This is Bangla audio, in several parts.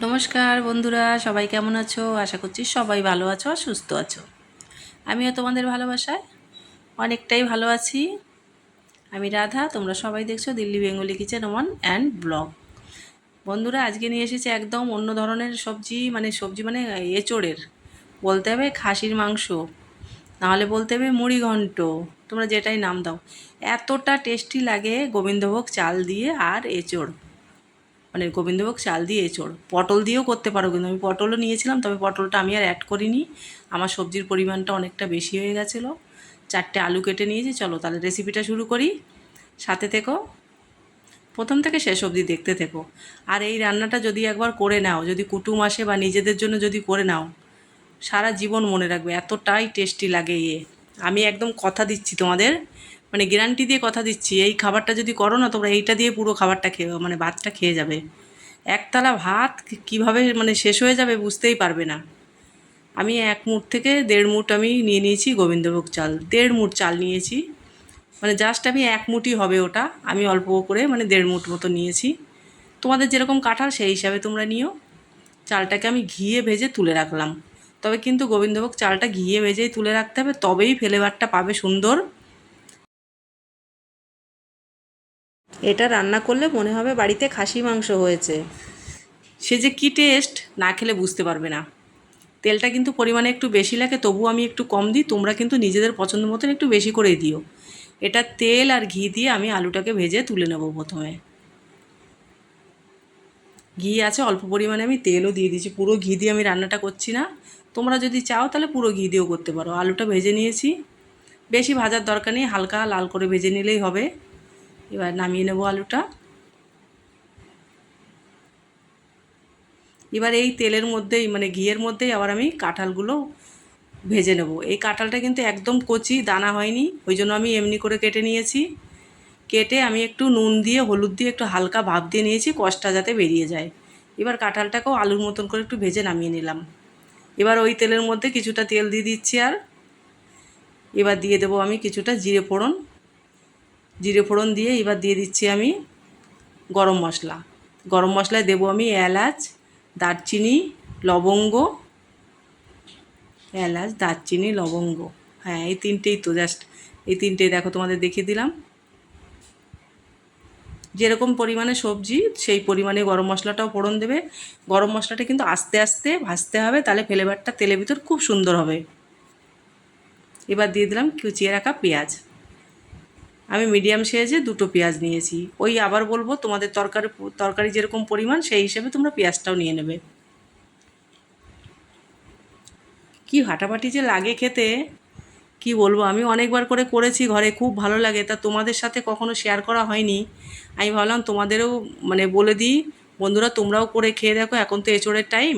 নমস্কার বন্ধুরা, সবাই কেমন আছো? আশা করছি সবাই ভালো আছো আর সুস্থ আছো। আমিও তোমাদের ভালোবাসায় অনেকটাই ভালো আছি। আমি রাধা, তোমরা সবাই দেখছো Delhi Bengali kitchen one and blog. বন্ধুরা, আজকে নিয়ে এসেছি একদম অন্য ধরনের সবজি মানে এঁচোড়ের, বলতে হবে খাসির মাংস, নাহলে বলতে হবে মুড়ি ঘন্ট, তোমরা যেটাই নাম দাও। এতটা টেস্টি লাগে গোবিন্দভোগ চাল দিয়ে আর এঁচোড়, মানে গোবিন্দভোগ চাল দিয়ে এঁচোড়। পটল দিয়েও করতে পারো, কিন্তু আমি পটলও নিয়েছিলাম, তবে পটলটা আমি আর অ্যাড করিনি, আমার সবজির পরিমাণটা অনেকটা বেশি হয়ে গেছিলো। 4টে আলু কেটে নিয়েছি। চলো তাহলে রেসিপিটা শুরু করি, সাথে থেকো, প্রথম থেকে শেষ অবধি দেখতে থেকো। আর এই রান্নাটা যদি একবার করে নাও, যদি কুটুম আসে বা নিজেদের জন্য যদি করে নাও, সারা জীবন মনে রাখবে, এতটাই টেস্টি লাগে আমি একদম কথা দিচ্ছি তোমাদের, মানে গ্যারান্টি দিয়ে কথা দিচ্ছি, এই খাবারটা যদি করো না তোমরা, এইটা দিয়ে পুরো খাবারটা খেয়ে মানে ভাতটা খেয়ে যাবে। একতলা ভাত কিভাবে মানে শেষ হয়ে যাবে বুঝতেই পারবে না। আমি 1 মুঠ থেকে 1.5 মুঠ আমি নিয়ে নিয়েছি গোবিন্দভোগ চাল, 1.5 মুঠ চাল নিয়েছি, মানে জাস্ট আমি 1 মুঠই হবে ওটা, আমি অল্প করে মানে 1.5 মুঠ মতো নিয়েছি। তোমাদের যেরকম কাঁঠাল সেই হিসাবে তোমরা নিও। চালটাকে আমি ঘিয়ে ভেজে তুলে রাখলাম, তবে কিন্তু গোবিন্দভোগ চালটা ঘিয়ে ভেজেই তুলে রাখতে হবে, তবেই ফ্লেভারটা পাবে সুন্দর। এটা রান্না করলে মনে হবে বাড়িতে খাসি মাংস হয়েছে, সে যে কী টেস্ট না খেলে বুঝতে পারবে না। তেলটা কিন্তু পরিমাণে একটু বেশি লাগে, তবুও আমি একটু কম দিই, তোমরা কিন্তু নিজেদের পছন্দ মতন একটু বেশি করেই দিও। এটা তেল আর ঘি দিয়ে আমি আলুটাকে ভেজে তুলে নেব। প্রথমে ঘি আছে অল্প পরিমাণে, আমি তেলও দিয়ে দিয়েছি, পুরো ঘি দিয়ে আমি রান্নাটা করছি না। তোমরা যদি চাও তাহলে পুরো ঘি দিয়েও করতে পারো। আলুটা ভেজে নিয়েছি, বেশি ভাজার দরকার নেই, হালকা লাল করে ভেজে নিলেই হবে। এবার নামিয়ে নেব আলুটা। এবার এই তেলের মধ্যেই মানে ঘিয়ের মধ্যেই আবার আমি কাঁঠালগুলো ভেজে নেব। এই কাঁঠালটা কিন্তু একদম কচি, দানা হয়নি, ওই জন্য আমি এমনি করে কেটে নিয়েছি। কেটে আমি একটু নুন দিয়ে হলুদ দিয়ে একটু হালকা ভাপ দিয়ে নিয়েছি, কষটা যাতে বেরিয়ে যায়। এবার কাঁঠালটাকেও আলুর মতন করে একটু ভেজে নামিয়ে নিলাম। এবার ওই তেলের মধ্যে কিছুটা তেল দিয়ে দিচ্ছি, আর এবার দিয়ে দেবো আমি কিছুটা জিরে ফোড়ন। জিরে ফোড়ন দিয়ে এবার দিয়ে দিচ্ছি আমি গরম মশলা। গরম মশলায় দেবো আমি এলাচ, দারচিনি, লবঙ্গ, এলাচ, দারচিনি, লবঙ্গ, হ্যাঁ এই তিনটেই তো, জাস্ট এই তিনটেই দেখো তোমাদের দেখিয়ে দিলাম। যেরকম পরিমাণে সবজি সেই পরিমাণে গরম মশলাটাও ফোড়ন দেবে। গরম মশলাটা কিন্তু আস্তে আস্তে ভাজতে হবে, তাহলে ফ্লেভারটা তেলের ভিতর খুব সুন্দর হবে। এবার দিয়ে দিলাম কুচিয়ে রাখা পেঁয়াজ। আমি মিডিয়াম সাইজে 2টো পেঁয়াজ নিয়েছি। ওই আবার বলবো, তোমাদের তরকারি যেরকম পরিমাণ সেই হিসেবে তোমরা পেঁয়াজটাও নিয়ে নেবে। কি ফাটাফাটি যে লাগে খেতে, কি বলবো, আমি অনেকবার করে করেছি ঘরে, খুব ভালো লাগে, তা তোমাদের সাথে কখনো শেয়ার করা হয়নি। আমি ভাবলাম তোমাদেরও মানে বলে দিই, বন্ধুরা তোমরাও করে খেয়ে দেখো, এখন তো এঁচোড়ের টাইম।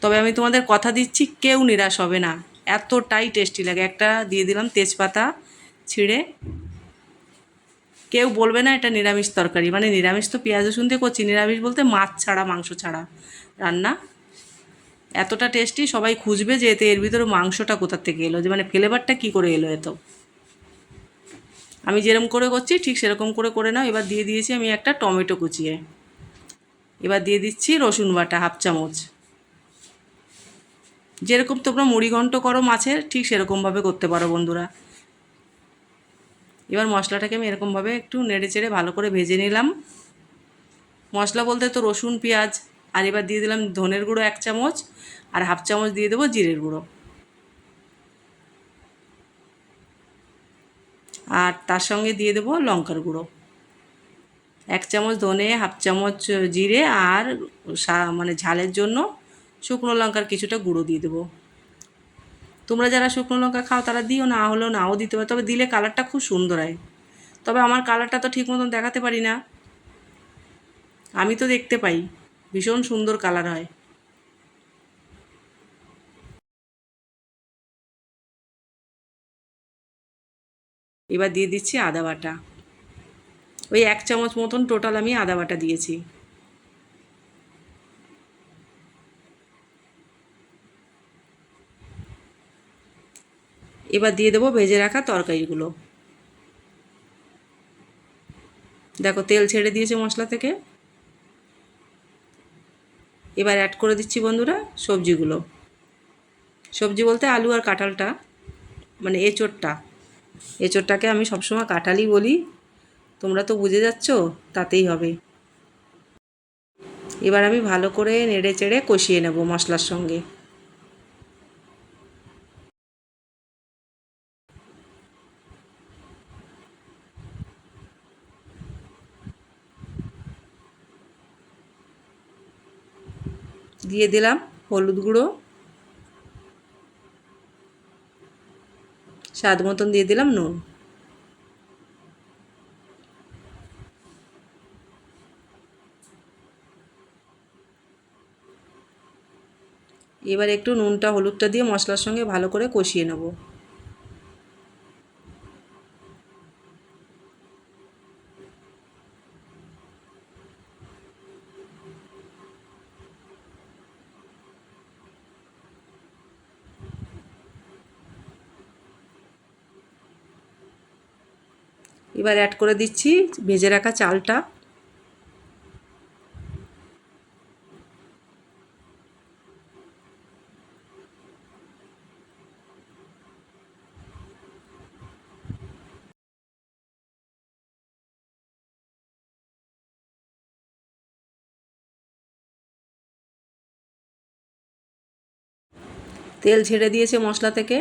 তবে আমি তোমাদের কথা দিচ্ছি, কেউ নিরাশ হবে না, এতটাই টেস্টি লাগে। একটা দিয়ে দিলাম তেজপাতা ছিঁড়ে, কেউ বলবে না এটা নিরামিষ তরকারি, মানে নিরামিষ তো পেঁয়াজ রসুন দিয়ে করছি, নিরামিষ বলতে মাছ ছাড়া মাংস ছাড়া রান্না। এতটা টেস্টি, সবাই খুঁজবে যে এতে এর ভিতরে মাংসটা কোথার থেকে এলো, যে মানে ফ্লেভারটা কী করে এলো এত। আমি যেরকম করে করছি ঠিক সেরকম করে করে নাও। এবার দিয়ে দিয়েছি আমি একটা টমেটো কুচিয়ে। এবার দিয়ে দিচ্ছি রসুন বাটা 1/2 চামচ। যেরকম তোমরা মুড়ি ঘন্ট করো মাছের, ঠিক সেরকমভাবে করতে পারো বন্ধুরা। এবার মশলাটাকে আমি এরকমভাবে একটু নেড়ে চেড়ে ভালো করে ভেজে নিলাম। মশলা বলতে তো রসুন, পেঁয়াজ, আর এবার দিয়ে দিলাম ধনের গুঁড়ো 1 চামচ, আর 1/2 চামচ দিয়ে দেবো জিরের গুঁড়ো, আর তার সঙ্গে দিয়ে দেবো লঙ্কার গুঁড়ো। 1 চামচ ধনে, 1/2 চামচ জিরে, আর মানে ঝালের জন্য শুকনো লঙ্কার কিছুটা গুঁড়ো দিয়ে দেবো। তোমরা যারা শুকনো লঙ্কা খাও তারা দিও, না হলেও নাও দিতে পারো, তবে দিলে কালারটা খুব সুন্দর হয়। তবে আমার কালারটা তো ঠিক মতন দেখাতে পারি না, আমি তো দেখতে পাই ভীষণ সুন্দর কালার হয়। এবার দিয়ে দিচ্ছি আদা বাটা, ওই 1 চামচ মতন টোটাল আমি আদা বাটা দিয়েছি। এবার দিয়ে দেবো ভেজে রাখা তরকারিগুলো। দেখো তেল ছেড়ে দিয়েছে মশলা থেকে। এবার অ্যাড করে দিচ্ছি বন্ধুরা সবজিগুলো। সবজি বলতে আলু আর কাঁঠালটা, মানে এঁচোড়টা। এঁচোড়টাকে আমি সবসময় কাঁঠালই বলি, তোমরা তো বুঝে যাচ্ছ, তাতেই হবে। এবার আমি ভালো করে নেড়ে চেড়ে কষিয়ে নেব মশলার সঙ্গে। দিয়ে দিলাম হলুদ গুঁড়ো, স্বাদ মতন দিয়ে দিলাম নুন। এবার একটু নুনটা হলুদটা দিয়ে মশলার সঙ্গে ভালো করে কষিয়ে নেব। এবার অ্যাড করে দিচ্ছি ভেজে রাখা চালটা। তেল ছেড়ে দিয়েছে মশলা থেকে।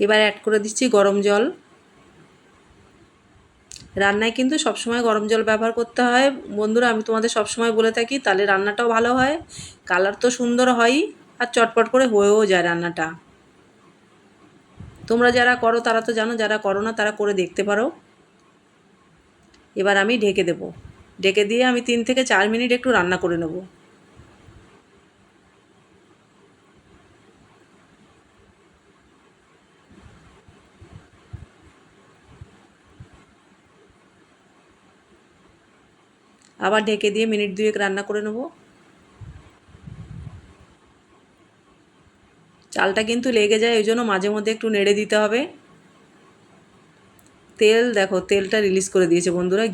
এবার অ্যাড করে দিচ্ছি গরম জল। রান্নায় কিন্তু সবসময় গরম জল ব্যবহার করতে হয় বন্ধুরা, আমি তোমাদের সবসময় বলে থাকি, তাহলে রান্নাটাও ভালো হয়, কালার তো সুন্দর হয়ই, আর চটপট করে হয়েও যায় রান্নাটা। তোমরা যারা করো তারা তো জানো, যারা করো না তারা করে দেখতে পারো। এবার আমি ঢেকে দেব। ঢেকে দিয়ে আমি 3 থেকে 4 মিনিট একটু রান্না করে নেব। আবার ঢেকে দিয়ে মিনিট 2 রান্না করে নেব। চালটা কিন্তু লেগে যায়, ওই জন্য মাঝে মধ্যে একটু নেড়ে দিতে হবে। তেল দেখো, তেলটা রিলিজ করে দিয়েছে বন্ধুরা,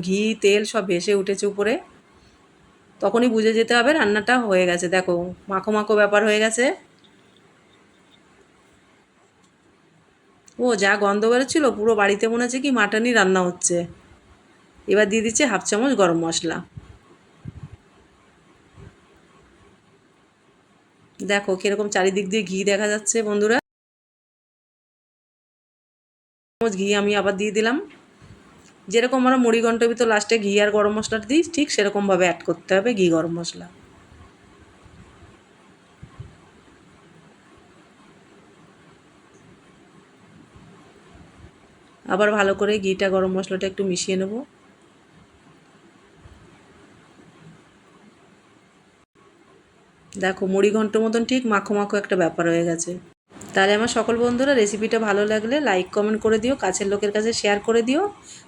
ঘি তেল সব ভেসে উঠেছে উপরে। তখনই বুঝে যেতে হবে রান্নাটা হয়ে গেছে। দেখো মাখো মাখো ব্যাপার হয়ে গেছে। ও যা গন্ধ বেরোচ্ছিল, পুরো বাড়িতে মনে হচ্ছে কি মাটনই রান্না হচ্ছে। এবার দিয়ে দিচ্ছে 1/2 চামচ গরম মশলা। দেখো কীরকম চারিদিক দিয়ে ঘি দেখা যাচ্ছে বন্ধুরা। চামচ ঘি আমি আবার দিয়ে দিলাম। যেরকম আমরা মুড়ি ঘন্টের ভিতর লাস্টে ঘি আর গরম মশলাটা দিই, ঠিক সেরকমভাবে অ্যাড করতে হবে ঘি গরম মশলা। আবার ভালো করে ঘিটা গরম মশলাটা একটু মিশিয়ে নেব। দেখো মুড়ি ঘন্টর মতন ঠিক মাখো মাখো একটা ব্যাপার হয়ে গেছে। তাহলে আমার সকল বন্ধুরা, রেসিপিটা ভালো লাগলে লাইক কমেন্ট করে দিও, কাছের লোকের কাছে শেয়ার করে দিও,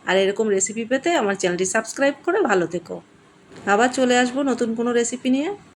আর এরকম রেসিপি পেতে আমার চ্যানেলটি সাবস্ক্রাইব করে ভালো থেকো। আবার চলে আসবো নতুন কোনো রেসিপি নিয়ে।